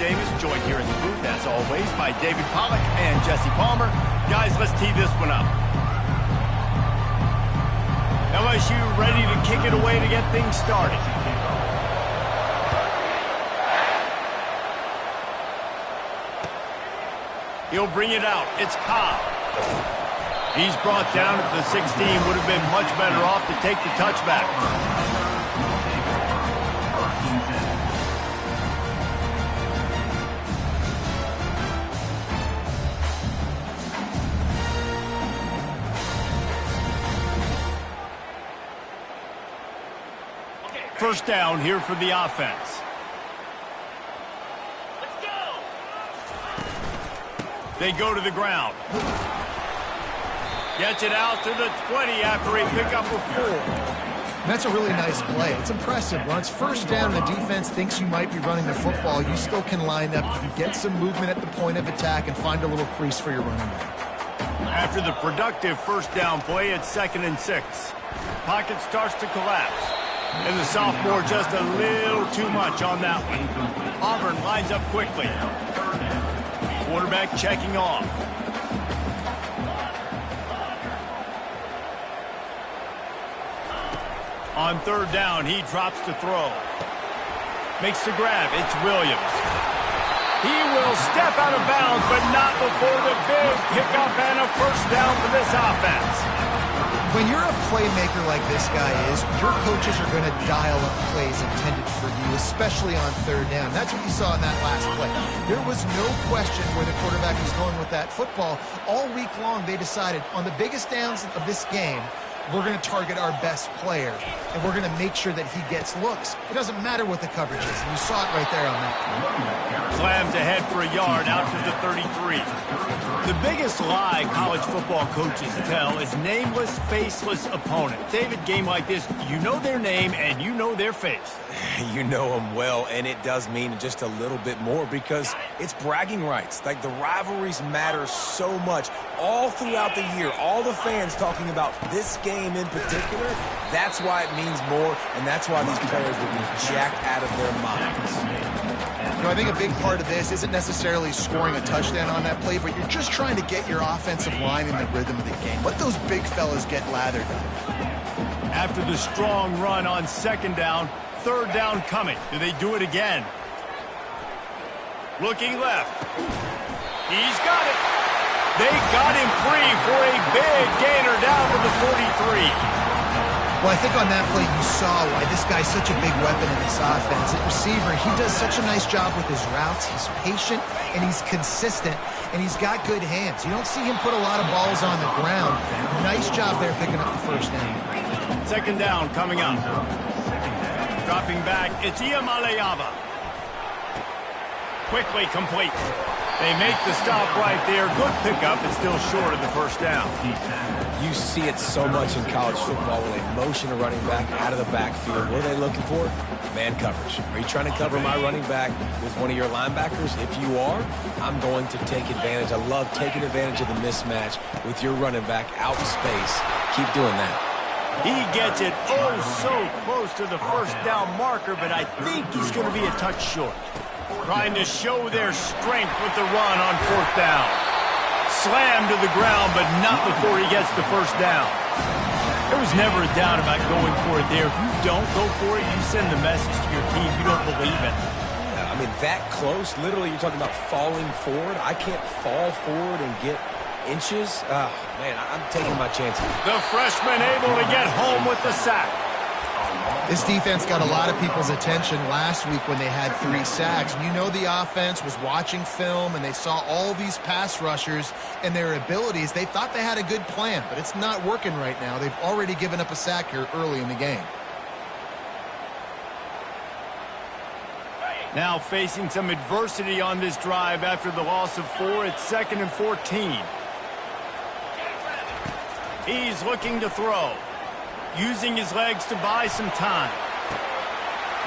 Davis, joined here in the booth, as always, by David Pollack and Jesse Palmer. Guys, let's tee this one up. LSU ready to kick it away to get things started. He'll bring it out. It's Cobb. He's brought down at the 16. Would have been much better off to take the touchback. First down here for the offense. Let's go. They go to the ground. Gets it out to the 20 after a pickup of 4. That's a really nice play. It's impressive. When it's first down and the defense thinks you might be running the football, you still can line up. You can get some movement at the point of attack and find a little crease for your running back. After the productive first down play, it's 2nd and 6. Pocket starts to collapse. And the sophomore just a little too much on that one. Auburn lines up quickly. Quarterback checking off. On 3rd down, he drops to throw. Makes the grab. It's Williams. He will step out of bounds, but not before the big pickup and a first down for this offense. When you're a playmaker like this guy is, your coaches are going to dial up plays intended for you, especially on 3rd down. That's what you saw in that last play. There was no question where the quarterback was going with that football. All week long, they decided on the biggest downs of this game, we're going to target our best player, and we're going to make sure that he gets looks. It doesn't matter what the coverage is, and you saw it right there on that play. Slams ahead for a yard out to the 33. The biggest lie college football coaches tell is nameless, faceless opponent. David, game like this, you know their name and you know their face. You know them well, and it does mean just a little bit more because it's bragging rights. Like, the rivalries matter so much all throughout the year. All the fans talking about this game in particular, that's why it means more, and that's why these players will be jacked out of their minds. You know, I think a big part of this isn't necessarily scoring a touchdown on that play, but you're just trying to get your offensive line in the rhythm of the game. Let those big fellas get lathered up. After the strong run on 2nd down, 3rd down coming. Do they do it again? Looking left. He's got it. They got him free for a big gainer down to the 43. Well, I think on that play you saw why this guy's such a big weapon in this offense. At receiver, he does such a nice job with his routes. He's patient, and he's consistent, and he's got good hands. You don't see him put a lot of balls on the ground. Nice job there picking up the first down. 2nd down coming up. Dropping back, it's Iamaleava. Quickly complete. They make the stop right there. Good pickup. It's still short of the first down. You see it so much in college football when they motion a running back out of the backfield. What are they looking for? Man coverage. Are you trying to cover my running back with one of your linebackers? If you are, I'm going to take advantage. I love taking advantage of the mismatch with your running back out in space. Keep doing that. He gets it oh so close to the first down marker, but I think he's going to be a touch short. Trying to show their strength with the run on 4th down. Slammed to the ground, but not before he gets the first down. There was never a doubt about going for it there. If you don't go for it, you send the message to your team you don't believe in. Yeah, I mean, that close, literally you're talking about falling forward. I can't fall forward and get inches. Man, I'm taking my chances. The freshman able to get home with the sack. This defense got a lot of people's attention last week when they had 3 sacks. And you know the offense was watching film, and they saw all these pass rushers and their abilities. They thought they had a good plan, but it's not working right now. They've already given up a sack here early in the game. Now facing some adversity on this drive after the loss of 4. It's 2nd and 14. He's looking to throw. Using his legs to buy some time.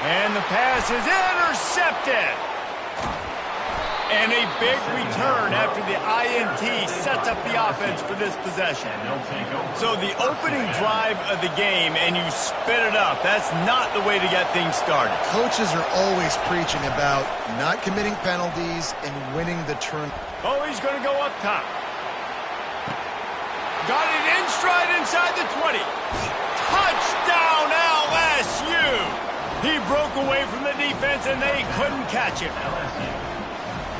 And the pass is intercepted. And a big return after the INT sets up the offense for this possession. So the opening drive of the game, and you spit it up. That's not the way to get things started. Coaches are always preaching about not committing penalties and winning the turn. Oh, he's going to go up top. Got it in stride inside the 20. Touchdown, LSU! He broke away from the defense, and they couldn't catch him.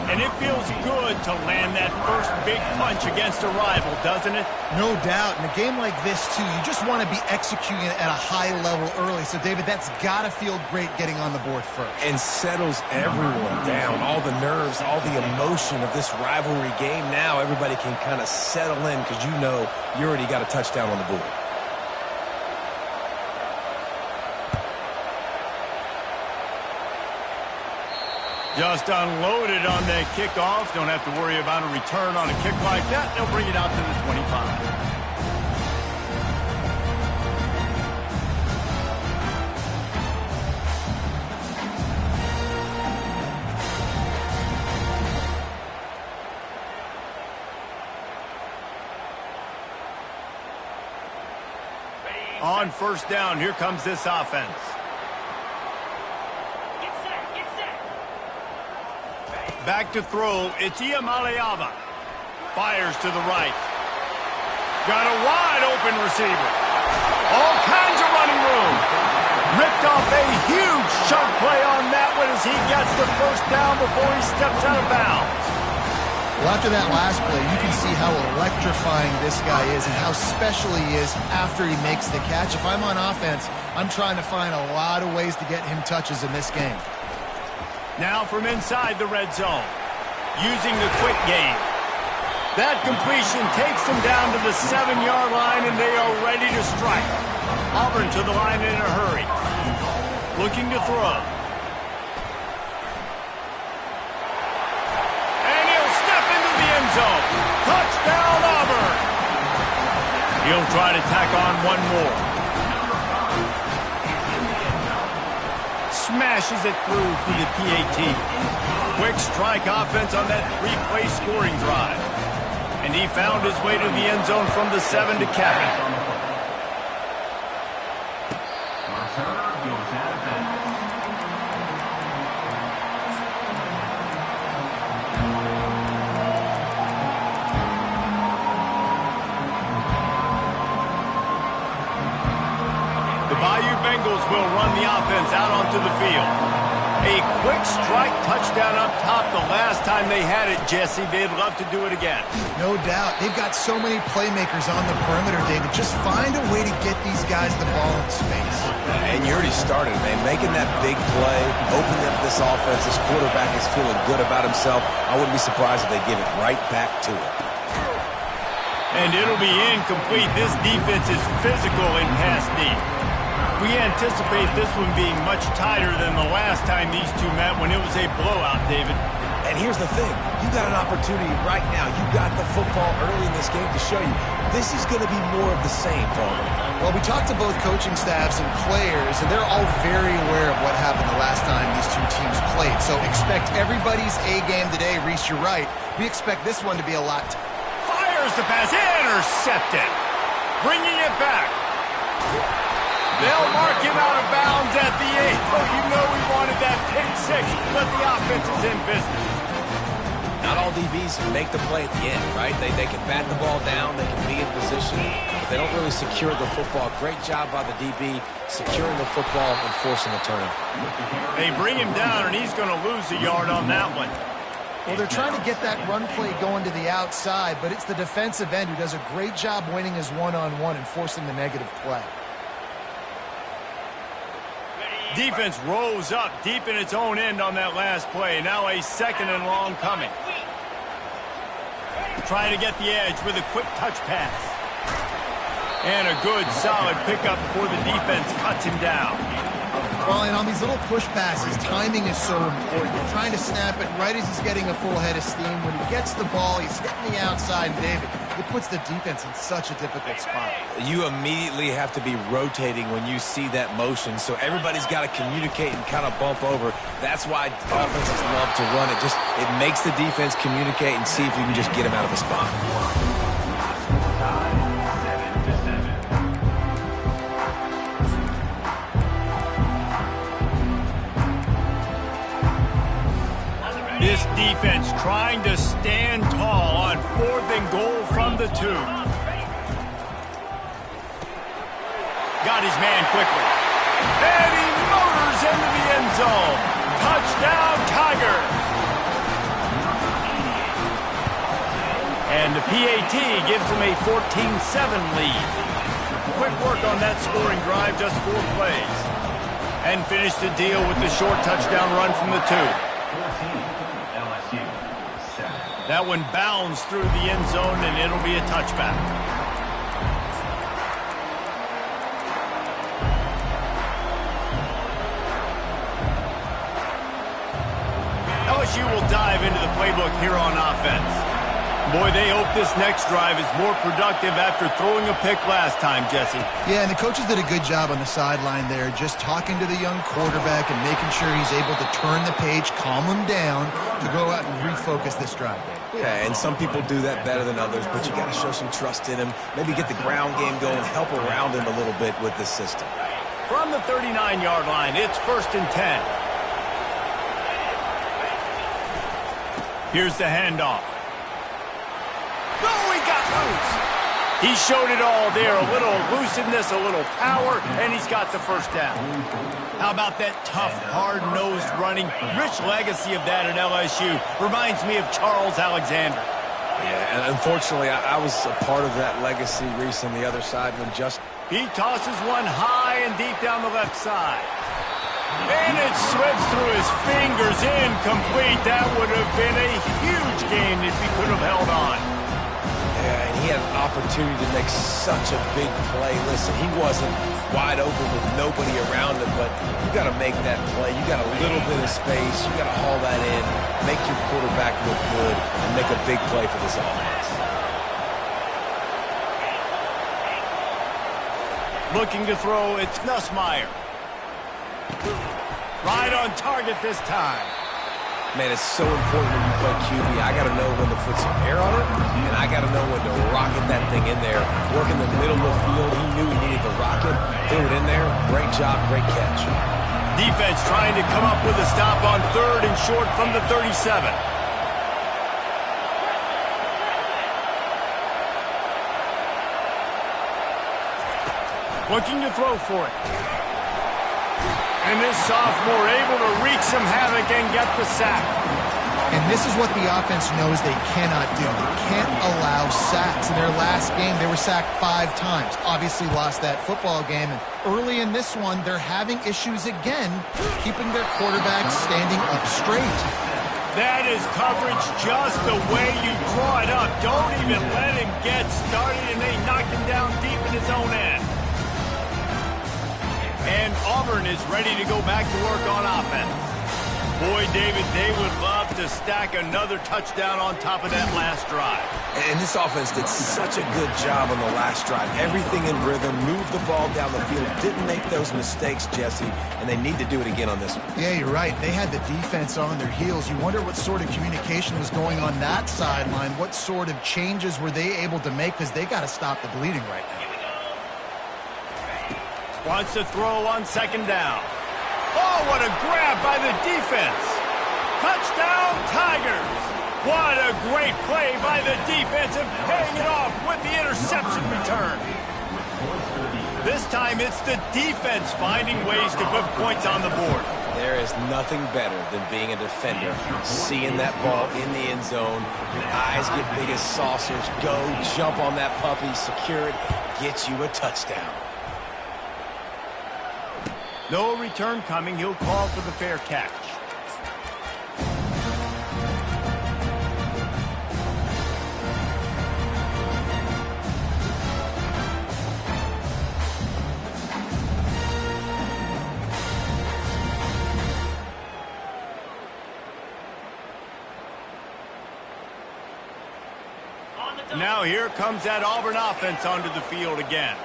And it feels good to land that first big punch against a rival, doesn't it? No doubt. In a game like this, too, you just want to be executing it at a high level early. So, David, that's got to feel great getting on the board first. And settles everyone down. All the nerves, all the emotion of this rivalry game. Now everybody can kind of settle in because you know you already got a touchdown on the board. Just unloaded on that kickoff. Don't have to worry about a return on a kick like that. They'll bring it out to the 25. On first down, here comes this offense. Back to throw, it's Iamaleava. Fires to the right. Got a wide open receiver. All kinds of running room. Ripped off a huge chunk play on that one as he gets the first down before he steps out of bounds. Well, after that last play, you can see how electrifying this guy is and how special he is after he makes the catch. If I'm on offense, I'm trying to find a lot of ways to get him touches in this game. Now from inside the red zone, using the quick game. That completion takes them down to the 7-yard line, and they are ready to strike. Auburn to the line in a hurry. Looking to throw. And he'll step into the end zone. Touchdown, Auburn! He'll try to tack on one more. Smashes it through for the PAT. Quick strike offense on that 3-play scoring drive. And he found his way to the end zone from the 7 to cap it. Bengals will run the offense out onto the field. A quick strike touchdown up top the last time they had it, Jesse. They'd love to do it again. No doubt. They've got so many playmakers on the perimeter, David. Just find a way to get these guys the ball in space. And you already started, man. Making that big play, opening up this offense. This quarterback is feeling good about himself. I wouldn't be surprised if they give it right back to him. And it'll be incomplete. This defense is physical in pass deep. We anticipate this one being much tighter than the last time these two met when it was a blowout, David. And here's the thing. You got an opportunity right now. You got the football early in this game to show you. This is going to be more of the same, Palmer. Well, we talked to both coaching staffs and players, and they're all very aware of what happened the last time these two teams played. So expect everybody's A game today. Reese, you're right. We expect this one to be a lot. Fires the pass. Intercepted. Bringing it back. They'll mark him out of bounds at the 8. Oh, you know we wanted that pick 6, but the offense is in business. Not all DBs make the play at the end, right? They can bat the ball down, they can be in position, but they don't really secure the football. Great job by the DB securing the football and forcing a turnover. They bring him down, and he's going to lose a yard on that one. Well, they're trying to get that run play going to the outside, but it's the defensive end who does a great job winning his one-on-one and forcing the negative play. Defense rose up deep in its own end on that last play. Now a 2nd and long coming. Trying to get the edge with a quick touch pass. And a good, solid pickup before the defense cuts him down. Well, and on these little push passes, timing is so important. You're trying to snap it right as he's getting a full head of steam. When he gets the ball, he's hitting the outside, David. It puts the defense in such a difficult spot. You immediately have to be rotating when you see that motion, so everybody's got to communicate and kind of bump over. That's why offenses love to run it. It makes the defense communicate and see if you can just get him out of the spot. This defense trying to stand tall on 4th and goal from the 2. Got his man quickly. And he motors into the end zone. Touchdown, Tigers. And the PAT gives them a 14-7 lead. Quick work on that scoring drive, just 4 plays. And finish the deal with the short touchdown run from the 2. That one bounds through the end zone, and it'll be a touchback. LSU will dive into the playbook here on offense. Boy, they hope this next drive is more productive after throwing a pick last time, Jesse. Yeah, and the coaches did a good job on the sideline there, just talking to the young quarterback and making sure he's able to turn the page, calm him down, to go out and refocus this drive. Yeah, and some people do that better than others, but you got to show some trust in him, maybe get the ground game going, help around him a little bit with this system. From the 39-yard line, it's 1st and 10. Here's the handoff. No, he got loose. He showed it all there. A little elusiveness, a little power, and he's got the first down. How about that tough, hard-nosed running? Rich legacy of that at LSU. Reminds me of Charles Alexander. Yeah, and unfortunately, I was a part of that legacy, Reese, on the other side when just... He tosses one high and deep down the left side. And it slips through his fingers, incomplete. That would have been a huge gain if he could have held on. Yeah, and he had an opportunity to make such a big play. Listen, he wasn't wide open with nobody around him, but you got to make that play. You got a little bit of space. You got to haul that in, make your quarterback look good, and make a big play for this offense. Looking to throw, it's Nussmeier. Right on target this time. Man, it's so important when you play QB. I got to know when to put some air on it, and I got to know when to rocket that thing in there. Work in the middle of the field. He knew he needed to rocket. Threw it in there. Great job, great catch. Defense trying to come up with a stop on 3rd and short from the 37. Looking to throw for it. And this sophomore able to wreak some havoc and get the sack. And this is what the offense knows they cannot do. They can't allow sacks. In their last game, they were sacked 5 times. Obviously lost that football game. And early in this one, they're having issues again, keeping their quarterback standing up straight. That is coverage just the way you draw it up. Don't even let him get started, and they knock him down deep in his own end. And Auburn is ready to go back to work on offense. Boy, David, they would love to stack another touchdown on top of that last drive. And this offense did such a good job on the last drive. Everything in rhythm, moved the ball down the field, didn't make those mistakes, Jesse, and they need to do it again on this one. Yeah, you're right. They had the defense on their heels. You wonder what sort of communication was going on that sideline. What sort of changes were they able to make, because they got to stop the bleeding right now. Wants to throw on 2nd down. Oh, what a grab by the defense. Touchdown, Tigers. What a great play by the defense and paying it off with the interception return. This time it's the defense finding ways to put points on the board. There is nothing better than being a defender, seeing that ball in the end zone. Your eyes get big as saucers. Go, jump on that puppy, secure it, get you a touchdown. No return coming. He'll call for the fair catch. Now here comes that Auburn offense onto the field again.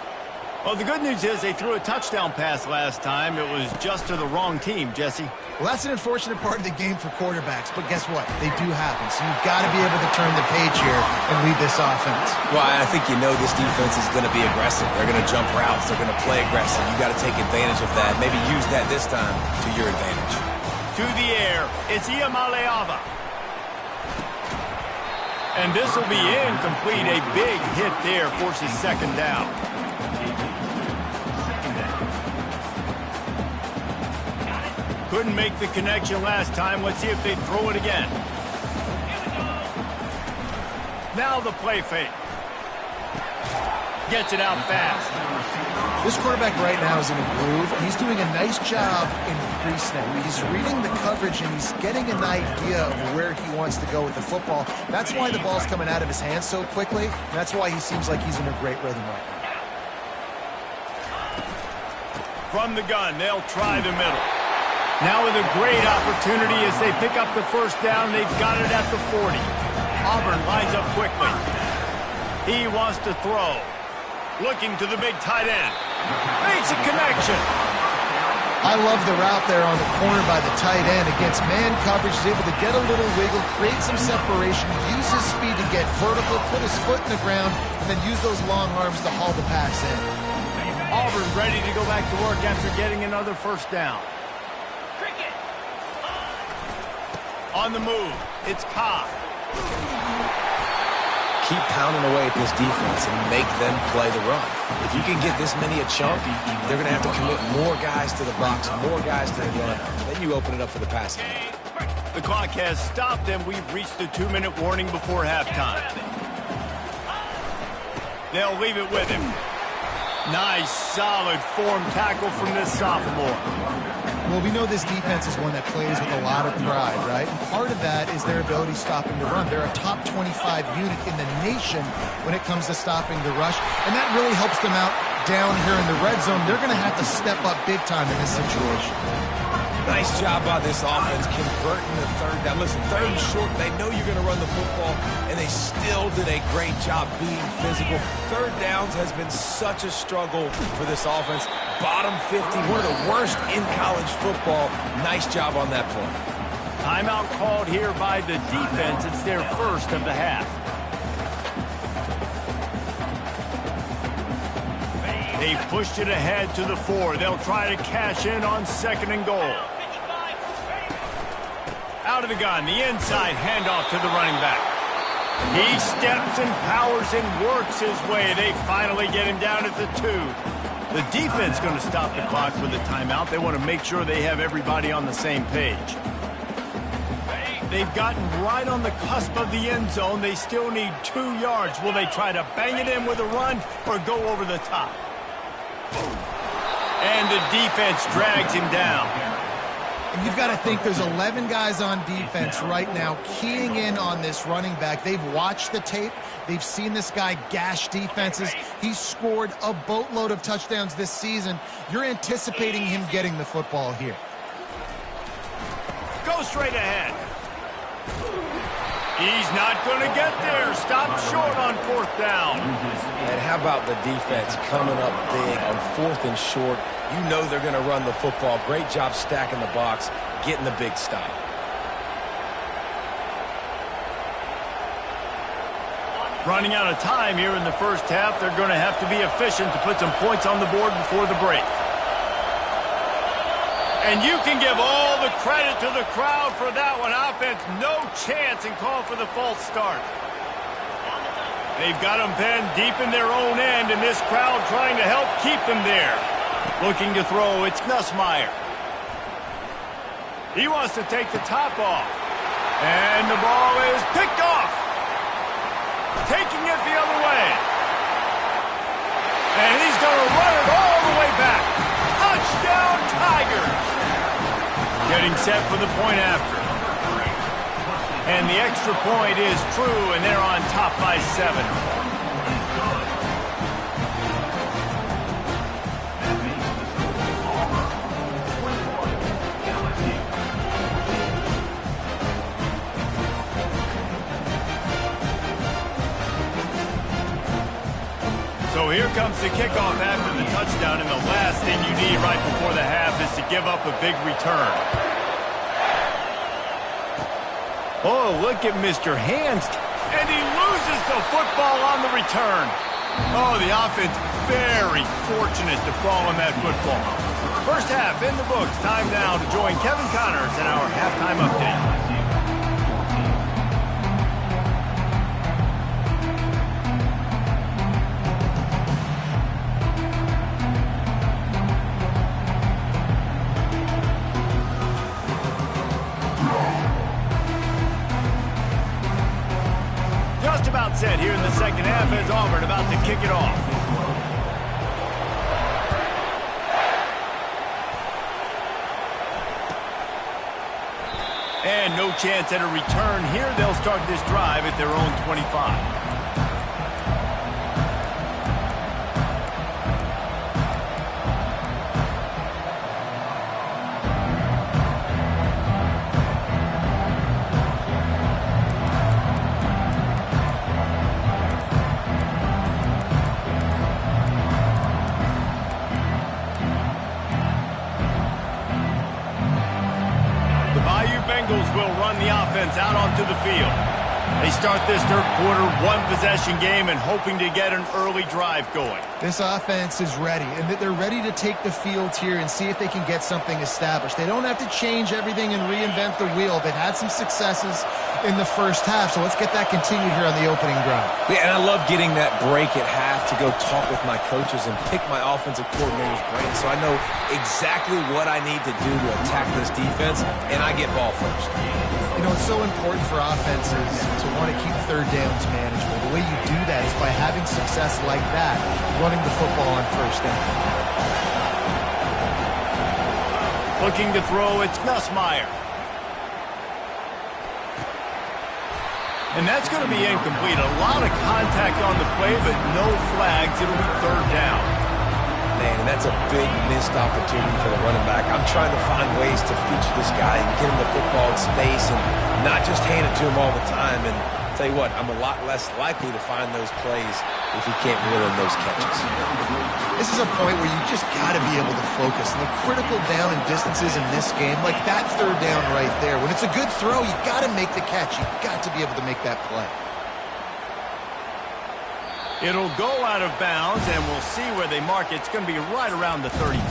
Well, the good news is they threw a touchdown pass last time. It was just to the wrong team, Jesse. Well, that's an unfortunate part of the game for quarterbacks, but guess what? They do happen, so you've got to be able to turn the page here and lead this offense. Well, I think you know this defense is going to be aggressive. They're going to jump routes. They're going to play aggressive. You got to take advantage of that. Maybe use that this time to your advantage. To the air, it's Iamaleava. And this will be incomplete. A big hit there forces second down. Couldn't make the connection last time. Let's see if they throw it again. Now the play fake. Gets it out fast. This quarterback right now is in a groove. He's doing a nice job in pre-snap. He's reading the coverage, and he's getting an idea of where he wants to go with the football. That's why the ball's coming out of his hands so quickly. That's why he seems like he's in a great rhythm right now. From the gun, they'll try the middle. Now with a great opportunity as they pick up the first down. They've got it at the 40. Auburn lines up quickly. He wants to throw. Looking to the big tight end. Makes a connection. I love the route there on the corner by the tight end against man coverage. He's able to get a little wiggle, create some separation, use his speed to get vertical, put his foot in the ground, and then use those long arms to haul the pass in. Auburn ready to go back to work after getting another first down. On the move, it's Cobb. Keep pounding away at this defense and make them play the run. If you can get this many a chunk, they're going to have to commit more guys to the box, more guys to the run. Then you open it up for the passing. The clock has stopped, and we've reached the 2-minute warning before halftime. They'll leave it with him. Nice, solid form tackle from this sophomore. Well, we know this defense is one that plays with a lot of pride, right? And part of that is their ability stopping the run. They're a top 25 unit in the nation when it comes to stopping the rush, and that really helps them out down here in the red zone. They're going to have to step up big time in this situation. Nice job by this offense converting the third down. Listen, third and short, they know you're going to run the football, and they still did a great job being physical. Third downs has been such a struggle for this offense. Bottom 50, one of the worst in college football. Nice job on that play. Timeout called here by the defense. It's their first of the half. They've pushed it ahead to the 4. They'll try to cash in on second and goal. Out of the gun, the inside handoff to the running back. He steps and powers and works his way. They finally get him down at the 2. The defense going to stop the clock with a timeout. They want to make sure they have everybody on the same page. They've gotten right on the cusp of the end zone. They still need 2 yards. Will they try to bang it in with a run or go over the top? And the defense drags him down. And you've got to think there's 11 guys on defense right now keying in on this running back. They've watched the tape. They've seen this guy gash defenses. He's scored a boatload of touchdowns this season. You're anticipating him getting the football here. Go straight ahead. He's not going to get there. Stop short on 4th down. And how about the defense coming up big on 4th and short? You know they're going to run the football. Great job stacking the box, getting the big stop. Running out of time here in the first half. They're going to have to be efficient to put some points on the board before the break. And you can give all the credit to the crowd for that one. Offense, no chance, and call for the false start. They've got them pinned deep in their own end, and this crowd trying to help keep them there. Looking to throw, it's Nussmeier. He wants to take the top off. And the ball is picked off. Taking it the other way. And he's going to run it all the way back. Touchdown, Tigers. Getting set for the point after. And the extra point is true, and they're on top by 7. here comes the kickoff after the touchdown, and the last thing you need right before the half is to give up a big return. Oh, look at Mr. Hands. And he loses the football on the return. Oh, the offense very fortunate to fall on that football. First half in the books. Time now to join Kevin Connors in our halftime update. Just about set here in the second half as Auburn about to kick it off. And no chance at a return here. They'll start this drive at their own 25. Will run the offense out onto the field. They start this third quarter one-possession game and hoping to get an early drive going. This offense is ready, and they're ready to take the field here and see if they can get something established. They don't have to change everything and reinvent the wheel. They've had some successes in the first half, so let's get that continued here on the opening drive. Yeah, and I love getting that break at half to go talk with my coaches and pick my offensive coordinator's brain so I know exactly what I need to do to attack this defense, and I get ball first. You know, it's so important for offenses to want to keep third downs manageable. The way you do that is by having success like that, running the football on first down. Looking to throw, it's Nussmeier. And that's going to be incomplete. A lot of contact on the play, but no flags. It'll be third down. Man, and that's a big missed opportunity for the running back. I'm trying to find ways to feature this guy and get him the football in space and not just hand it to him all the time. And I'll tell you what, I'm a lot less likely to find those plays if he can't reel in those catches. This is a point where you just got to be able to focus. And the critical down and distances in this game, like that third down right there, when it's a good throw, you got to make the catch. You got to be able to make that play. It'll go out of bounds, and we'll see where they mark it. It's going to be right around the 35.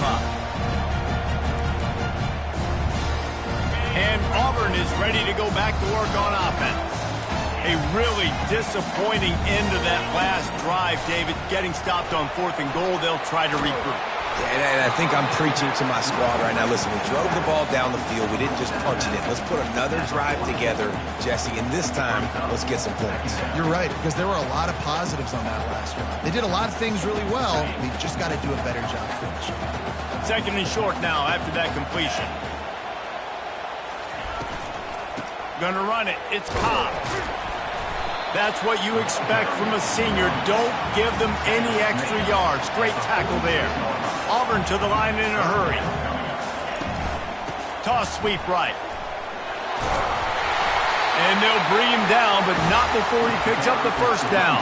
And Auburn is ready to go back to work on offense. A really disappointing end to that last drive, David. Getting stopped on 4th and goal, they'll try to regroup. And I think I'm preaching to my squad right now. Listen, we drove the ball down the field. We didn't just punch it in. Let's put another drive together, Jesse, and this time, let's get some points. You're right, because there were a lot of positives on that last one. They did a lot of things really well. We just got to do a better job finishing. Second and short now after that completion. Gonna run it. It's Cobb. That's what you expect from a senior. Don't give them any extra yards. Great tackle there. Auburn to the line in a hurry. Toss sweep right. And they'll bring him down, but not before he picks up the first down.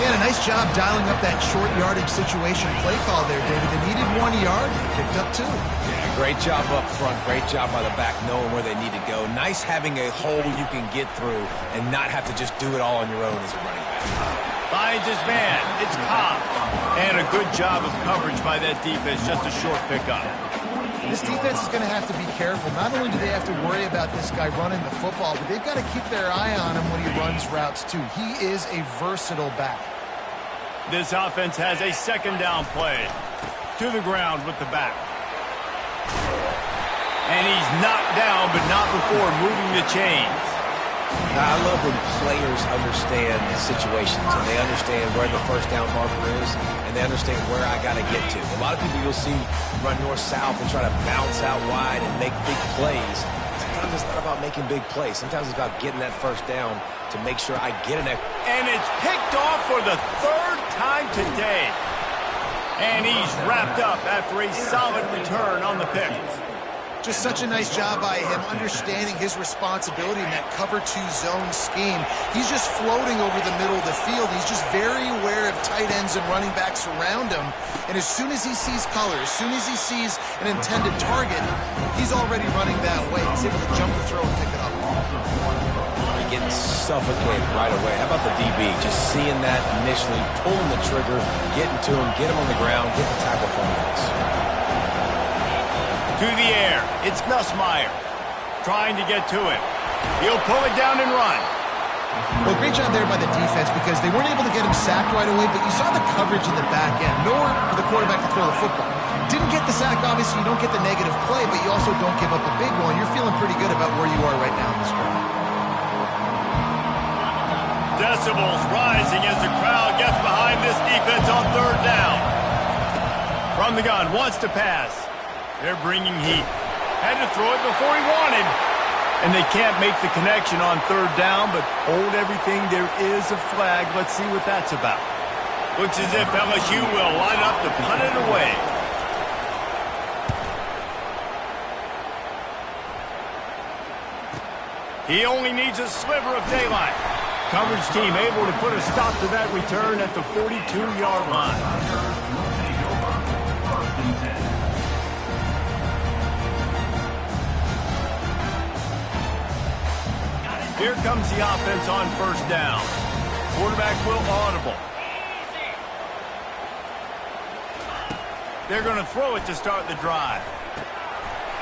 Yeah, a nice job dialing up that short yardage situation play call there, David. They needed 1 yard. They picked up 2. Yeah, great job up front. Great job by the back knowing where they need to go. Nice having a hole you can get through and not have to just do it all on your own as a running back. Finds his man. It's Cobb. And a good job of coverage by that defense. Just a short pickup. This defense is going to have to be careful. Not only do they have to worry about this guy running the football, but they've got to keep their eye on him when he runs routes too. He is a versatile back. This offense has a second down play. To the ground with the back. And he's knocked down, but not before moving the chains. I love when players understand situations and they understand where the first down marker is and they understand where I got to get to. A lot of people you'll see run north-south and try to bounce out wide and make big plays. Sometimes it's not about making big plays. Sometimes it's about getting that first down to make sure I get an extra. And it's picked off for the third time today. And he's wrapped up after a solid return on the pick. Just such a nice job by him, understanding his responsibility in that cover 2 zone scheme. He's just floating over the middle of the field. He's just very aware of tight ends and running backs around him. And as soon as he sees color, as soon as he sees an intended target, he's already running that way. He's able to jump the throw and pick it up. Getting suffocated right away. How about the DB? Just seeing that initially, pulling the trigger, getting to him, get him on the ground, get the tackle from him. To the air, it's Nussmeier trying to get to him. He'll pull it down and run. Well, great job there by the defense because they weren't able to get him sacked right away, but you saw the coverage in the back end. Nowhere for the quarterback to throw the football. Didn't get the sack, obviously you don't get the negative play, but you also don't give up a big one. You're feeling pretty good about where you are right now in this drive. Decibels rising as the crowd gets behind this defense on 3rd down. From the gun, wants to pass. They're bringing heat. Had to throw it before he wanted. And they can't make the connection on 3rd down, but hold everything. There is a flag. Let's see what that's about. Looks as if LSU will line up to punt it away. He only needs a sliver of daylight. Coverage team able to put a stop to that return at the 42-yard line. Here comes the offense on 1st down. Quarterback will audible. They're going to throw it to start the drive.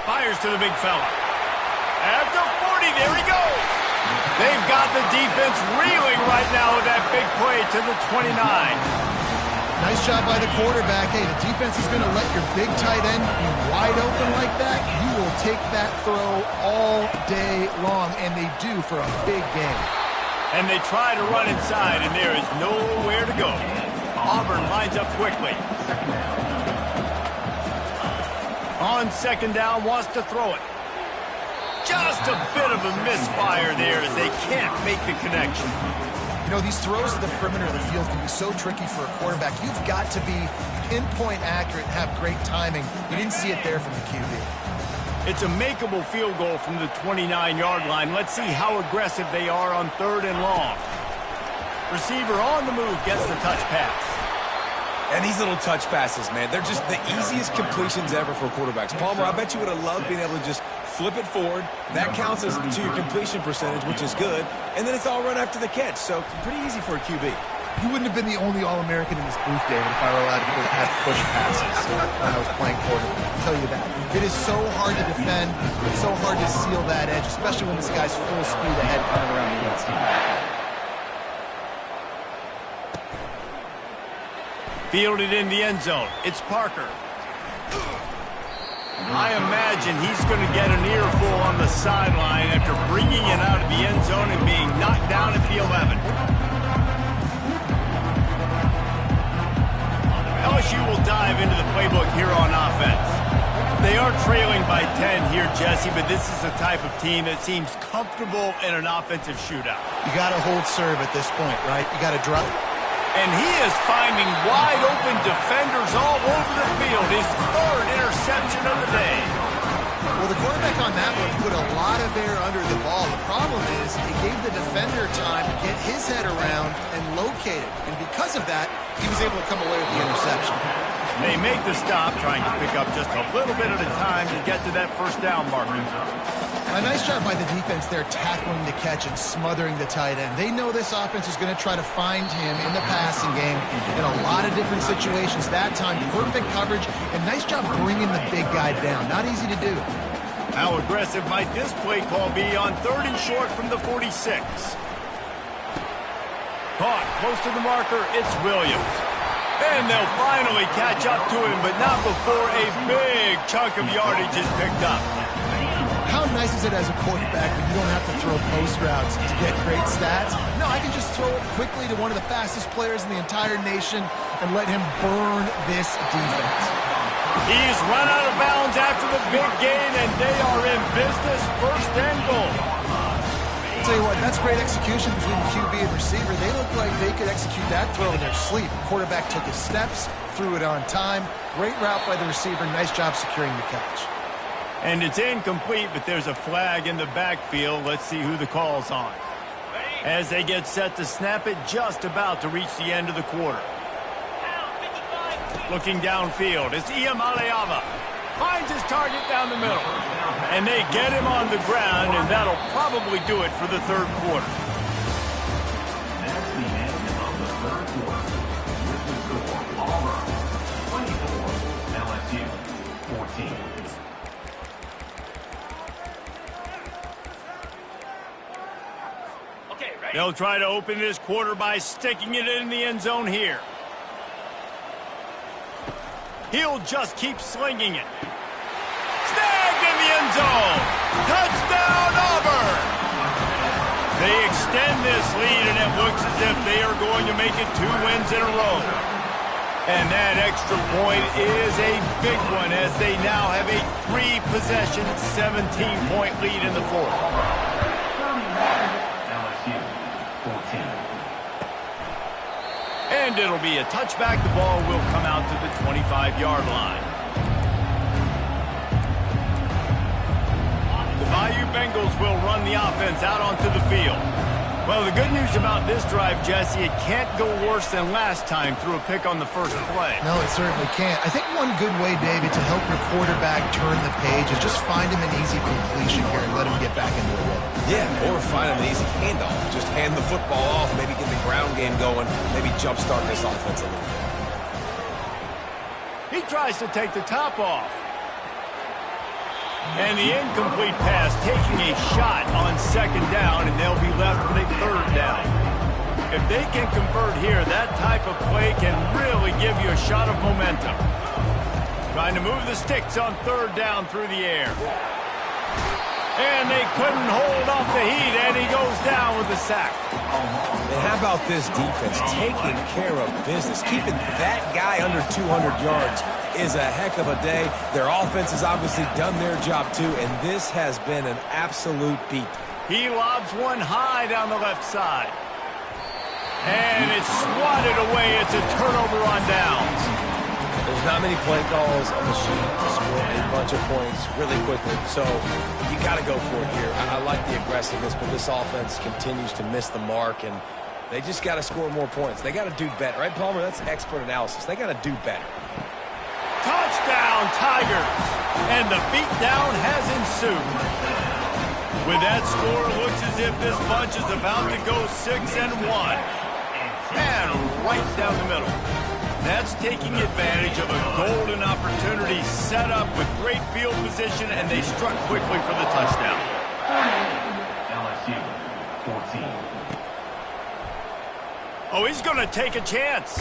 Fires to the big fella. At the 40, there he goes. They've got the defense reeling right now with that big play to the 29. Nice job by the quarterback. Hey, the defense is going to let your big tight end be wide open like that. You will take that throw all day long, and they do for a big game. And they try to run inside, and there is nowhere to go. Auburn lines up quickly. On 2nd down, wants to throw it. Just a bit of a misfire there as they can't make the connection. You know, these throws to the perimeter of the field can be so tricky for a quarterback. You've got to be pinpoint accurate and have great timing. You didn't see it there from the QB. It's a makeable field goal from the 29-yard line. Let's see how aggressive they are on 3rd and long. Receiver on the move gets the touch pass. And these little touch passes, man, they're just the easiest completions ever for quarterbacks. Palmer, I bet you would have loved being able to just flip it forward. That counts as to your completion percentage, which is good. And then it's all run after the catch. So pretty easy for a QB. You wouldn't have been the only All-American in this booth, David, if I were allowed to have push passes when I was playing quarterback. I'll tell you that. It is so hard to defend. It's so hard to seal that edge, especially when this guy's full speed ahead coming around the inside. Fielded in the end zone. It's Parker. I imagine he's going to get an earful on the sideline after bringing it out of the end zone and being knocked down at the 11. LSU will dive into the playbook here on offense. They are trailing by 10 here, Jesse, but this is the type of team that seems comfortable in an offensive shootout. You got to hold serve at this point, right? You got to drop. And he is finding wide-open defenders all over the field. His 3rd interception of the day. Well, the quarterback on that one put a lot of air under the ball. The problem is it gave the defender time to get his head around and locate it. And because of that, he was able to come away with the interception. They make the stop, trying to pick up just a little bit at a time to get to that 1st down marker. A nice job by the defense there tackling the catch and smothering the tight end. They know this offense is going to try to find him in the passing game in a lot of different situations. That time, perfect coverage, and nice job bringing the big guy down. Not easy to do. How aggressive might this play call be on 3rd and short from the 46? Caught close to the marker, it's Williams. And they'll finally catch up to him, but not before a big chunk of yardage is picked up. How nice is it as a quarterback when you don't have to throw post routes to get great stats? No, I can just throw it quickly to one of the fastest players in the entire nation and let him burn this defense. He's run out of bounds after the big gain, and they are in business, 1st and goal. I'll tell you what, that's great execution between the QB and receiver. They look like they could execute that throw in their sleep. The quarterback took his steps, threw it on time. Great route by the receiver. Nice job securing the catch. And it's incomplete, but there's a flag in the backfield. Let's see who the call's on. As they get set to snap it, just about to reach the end of the quarter. Looking downfield, it's Iamaleava. Finds his target down the middle. And they get him on the ground, and that'll probably do it for the third quarter. That's the end of the third quarter. With the score, Auburn 24, LSU 14. They'll try to open this quarter by sticking it in the end zone here. He'll just keep slinging it. Snagged in the end zone. Touchdown, Auburn! They extend this lead, and it looks as if they are going to make it 2 wins in a row. And that extra point is a big one, as they now have a 3-possession, 17-point lead in the fourth. LSU 14. And it'll be a touchback. The ball will come out to the 25-yard line. The Bayou Bengals will run the offense out onto the field. Well, the good news about this drive, Jesse, it can't go worse than last time through a pick on the first play. No, it certainly can't. I think one good way, David, to help your quarterback turn the page is just find him an easy completion here and let him get back into the rhythm. Yeah, or find him an easy handoff. Just hand the football off, maybe get the ground game going, maybe jumpstart this offense a little bit. He tries to take the top off. And the incomplete pass taking a shot on second down, and they'll be left with a third down. If they can convert here, that type of play can really give you a shot of momentum. Trying to move the sticks on third down through the air. And they couldn't hold off the heat, and he goes down with a sack. And how about this defense taking care of business? Keeping that guy under 200 yards is a heck of a day. Their offense has obviously done their job too, and this has been an absolute beat. He lobs one high down the left side. And it's swatted away. It's a turnover on downs. There's not many play calls on the sheet to score a bunch of points really quickly, so you got to go for it here. I like the aggressiveness, but this offense continues to miss the mark, and they just got to score more points. They got to do better, right, Palmer? That's expert analysis. They got to do better. Touchdown, Tigers! And the beatdown has ensued. With that score, it looks as if this bunch is about to go 6-1. And right down the middle. That's taking advantage of a golden opportunity set up with great field position, and they struck quickly for the touchdown. LSU 14. Oh, he's going to take a chance.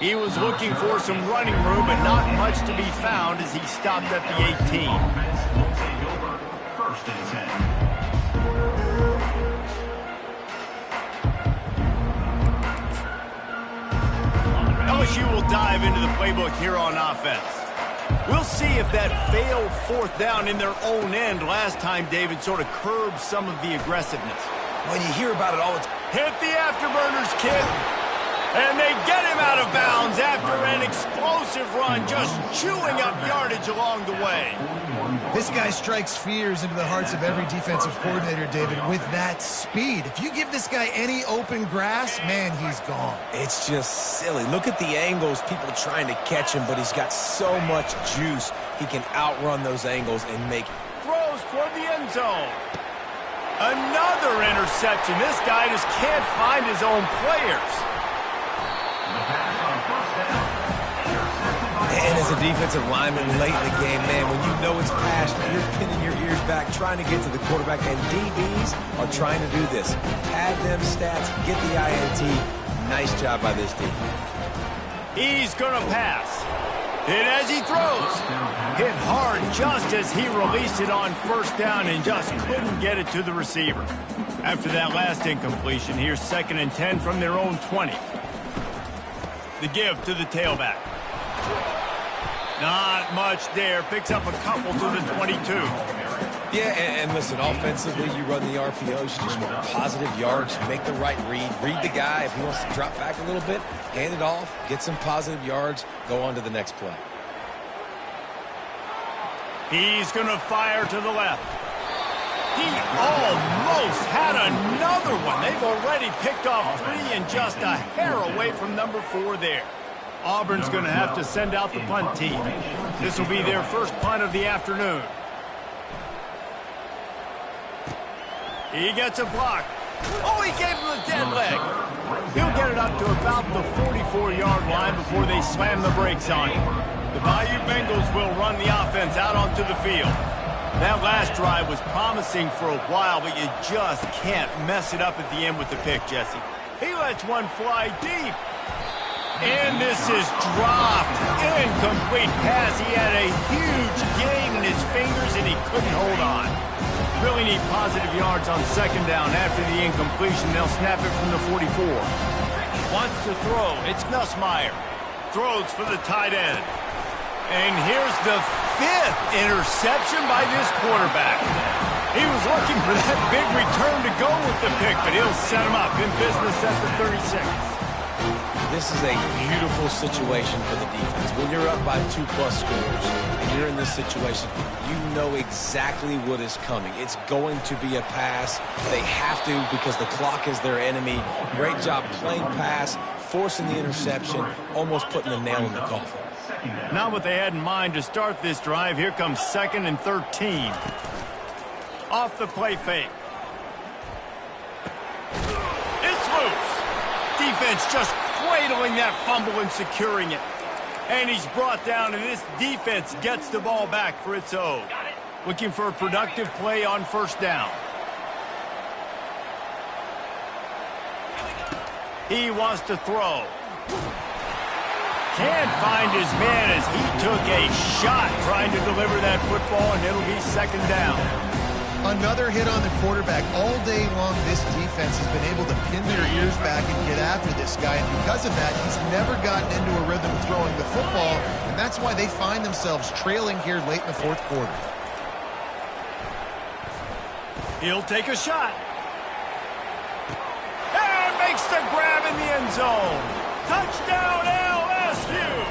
He was looking for some running room, but not much to be found as he stopped at the 18. Offense will take over. First and 10. LSU will dive into the playbook here on offense. We'll see if that failed fourth down in their own end last time, David, sort of curbed some of the aggressiveness. Well, you hear about it all the time. Hit the afterburners, kid. And they get him out of bounds after an explosive run, just chewing up yardage along the way. This guy strikes fears into the hearts of every defensive coordinator, David, with that speed. If you give this guy any open grass, man, he's gone. It's just silly. Look at the angles, people trying to catch him, but he's got so much juice. He can outrun those angles and make throws toward the end zone. Another interception. This guy just can't find his own players. And as a defensive lineman late in the game, man, when you know it's past, you're pinning your ears back, trying to get to the quarterback, and DBs are trying to do this. Pad them stats, get the INT. Nice job by this team. He's going to pass. Hit as he throws. Hit hard just as he released it on first down and just couldn't get it to the receiver. After that last incompletion, here's 2nd and 10 from their own 20. The give to the tailback. Not much there. Picks up a couple to the 22. Yeah, and listen, offensively, you run the RPOs. You just want positive yards. Make the right read. Read the guy. If he wants to drop back a little bit, hand it off. Get some positive yards. Go on to the next play. He's going to fire to the left. He almost had another one. They've already picked off 3 and just a hair away from number 4 there. Auburn's going to have to send out the punt team. This will be their first punt of the afternoon. He gets a block. Oh, he gave him a dead leg. He'll get it up to about the 44-yard line before they slam the brakes on him. The Bayou Bengals will run the offense out onto the field. That last drive was promising for a while, but you just can't mess it up at the end with the pick, Jesse. He lets one fly deep. And this is dropped. Incomplete pass. He had a huge gain in his fingers, and he couldn't hold on. Really need positive yards on second down after the incompletion. They'll snap it from the 44. Wants to throw. It's Nussmeier. Throws for the tight end. And here's the 5th interception by this quarterback. He was looking for that big return to go with the pick, but he'll set him up in business at the 36. This is a beautiful situation for the defense. When you're up by 2+ scores and you're in this situation, you know exactly what is coming. It's going to be a pass. They have to because the clock is their enemy. Great job playing pass, forcing the interception, almost putting the nail in the coffin. Not what they had in mind to start this drive. Here comes 2nd and 13. Off the play fake. It's loose. Defense just cradling that fumble and securing it. And he's brought down, and this defense gets the ball back for its own. Looking for a productive play on first down. He wants to throw. Can't find his man as he took a shot trying to deliver that football, and it'll be 2nd down. Another hit on the quarterback. All day long, this defense has been able to pin their ears back and get after this guy, and because of that, he's never gotten into a rhythm of throwing the football, and that's why they find themselves trailing here late in the 4th quarter. He'll take a shot. And makes the grab in the end zone. Touchdown, LSU!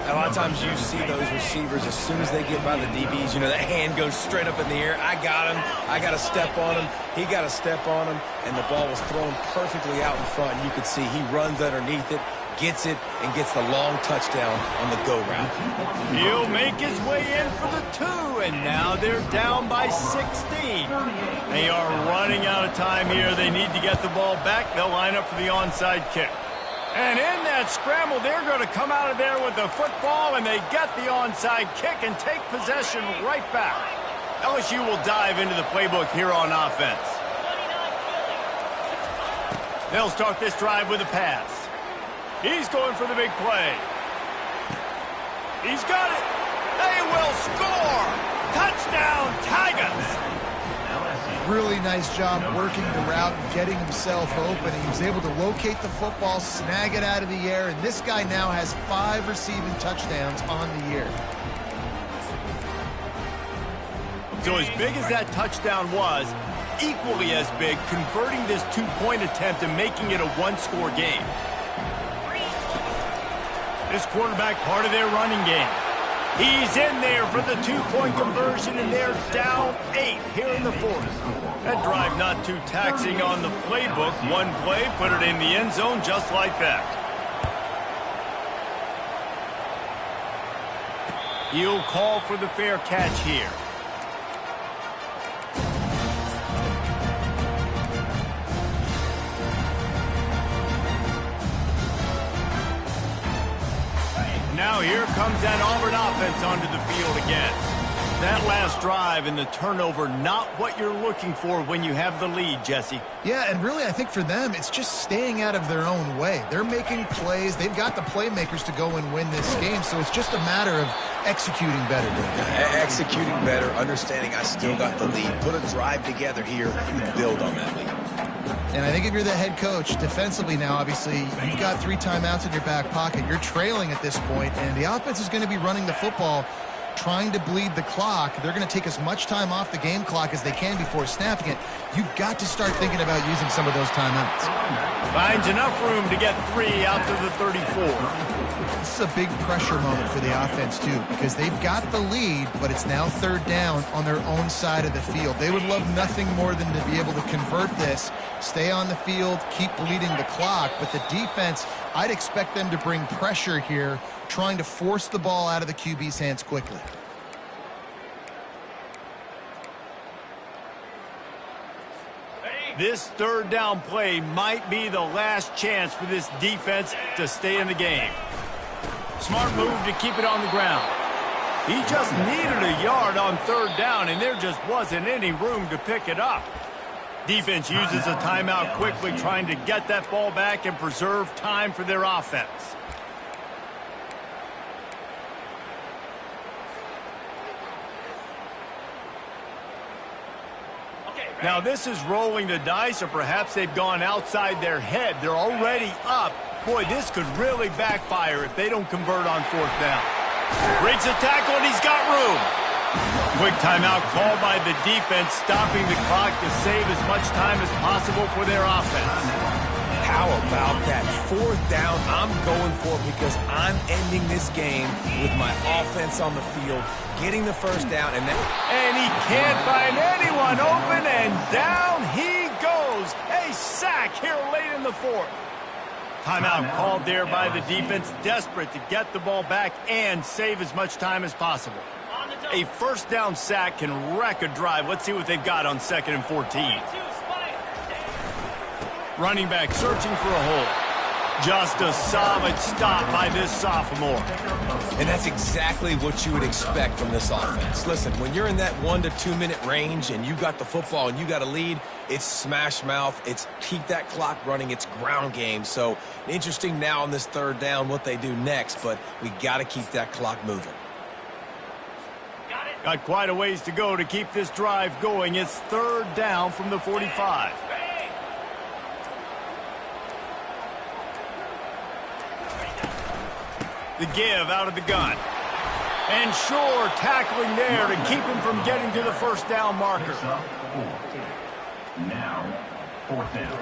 A lot of times you see those receivers, as soon as they get by the DBs, you know, that hand goes straight up in the air. I got him. I got to step on him. He got to step on him. And the ball was thrown perfectly out in front. And you could see he runs underneath it, gets it, and gets the long touchdown on the go route. He'll make his way in for the 2, and now they're down by 16. They are running out of time here. They need to get the ball back. They'll line up for the onside kick. And in that scramble, they're going to come out of there with the football, and they get the onside kick and take possession right back. LSU will dive into the playbook here on offense. They'll start this drive with a pass. He's going for the big play. He's got it. They will score. Touchdown, Tigers. Really nice job working the route and getting himself open. He was able to locate the football, snag it out of the air, and this guy now has 5 receiving touchdowns on the year. So as big as that touchdown was, equally as big, converting this 2-point attempt and making it a 1-score game. This quarterback, part of their running game. He's in there for the 2-point conversion, and they're down 8 here in the 4th. That drive not too taxing on the playbook. One play, put it in the end zone just like that. He'll call for the fair catch here. Now here comes that Auburn offense onto the field again. That last drive and the turnover, not what you're looking for when you have the lead, Jesse. Yeah, and really I think for them, it's just staying out of their own way. They're making plays. They've got the playmakers to go and win this game, so it's just a matter of executing better. Executing better, understanding I still got the lead. Put a drive together here and build on that lead. And I think if you're the head coach, defensively now, obviously, you've got 3 timeouts in your back pocket. You're trailing at this point, and the offense is going to be running the football trying to bleed the clock. They're going to take as much time off the game clock as they can before snapping it. You've got to start thinking about using some of those timeouts. Finds enough room to get 3 out to the 34. This is a big pressure moment for the offense, too, because they've got the lead, but it's now 3rd down on their own side of the field. They would love nothing more than to be able to convert this, stay on the field, keep bleeding the clock, but the defense, I'd expect them to bring pressure here, trying to force the ball out of the QB's hands quickly. This 3rd down play might be the last chance for this defense to stay in the game. Smart move to keep it on the ground. He just needed a yard on 3rd down, and there just wasn't any room to pick it up. Defense uses a timeout quickly, trying to get that ball back and preserve time for their offense. Now this is rolling the dice, or perhaps they've gone outside their head. They're already up. Boy, this could really backfire if they don't convert on 4th down. Breaks the tackle, and he's got room. Quick timeout called by the defense, stopping the clock to save as much time as possible for their offense. How about that 4th down? I'm going for it because I'm ending this game with my offense on the field, getting the 1st down, and he can't find anyone open, and down he goes. A sack here late in the 4th. Timeout called there by the defense, desperate to get the ball back and save as much time as possible. A 1st down sack can wreck a drive. Let's see what they've got on 2nd and 14. Running back searching for a hole. Just a solid stop by this sophomore. And that's exactly what you would expect from this offense. Listen, when you're in that 1 to 2 minute range and you got the football and you got a lead, it's smash mouth, it's keep that clock running, it's ground game. So interesting now on this 3rd down what they do next, but we got to keep that clock moving. Got quite a ways to go to keep this drive going. It's 3rd down from the 45. The give out of the gun. And sure, tackling there to keep him from getting to the 1st down marker. Now, 4th down.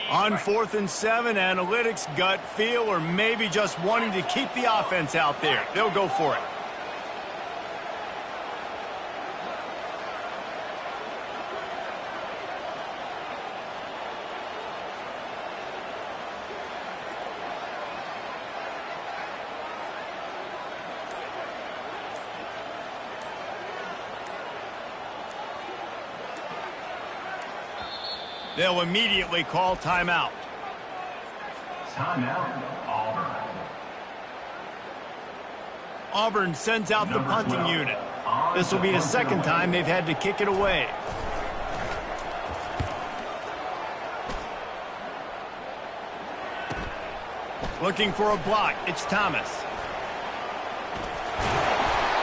On 4th and 7, analytics, gut feel, or maybe just wanting to keep the offense out there. They'll go for it. They'll immediately call timeout. Timeout, Auburn. Auburn sends out the punting unit. This will be the 2nd time they've had to kick it away. Looking for a block. It's Thomas.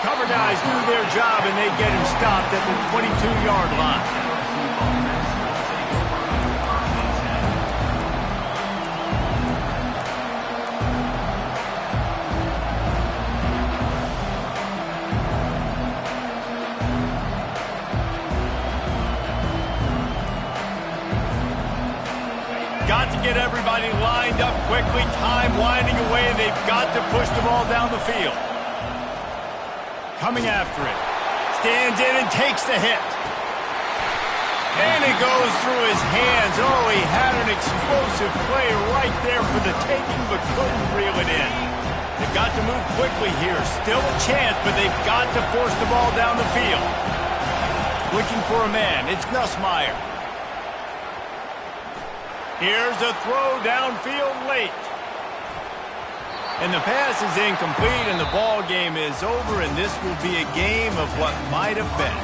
Cover guys do their job, and they get him stopped at the 22-yard line. Got to get everybody lined up quickly, time winding away, and they've got to push the ball down the field. Coming after it. Stands in and takes the hit. And it goes through his hands. Oh, he had an explosive play right there for the taking, but couldn't reel it in. They've got to move quickly here. Still a chance, but they've got to force the ball down the field. Looking for a man. It's Nussmeier. Here's a throw downfield late. And the pass is incomplete, and the ball game is over, and this will be a game of what might have been.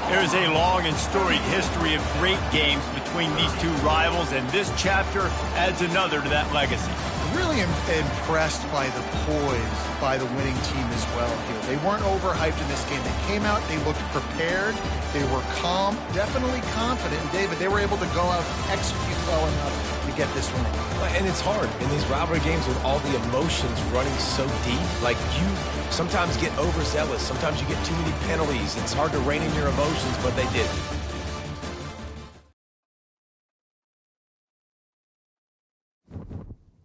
There's a long and storied history of great games between these two rivals, and this chapter adds another to that legacy. Really impressed by the poise by the winning team as well here. They weren't overhyped in this game. They came out, they looked prepared, they were calm, definitely confident. And David, they were able to go out and execute well enough to get this one. And it's hard in these rivalry games with all the emotions running so deep. Like, you sometimes get overzealous. Sometimes you get too many penalties. It's hard to rein in your emotions, but they did.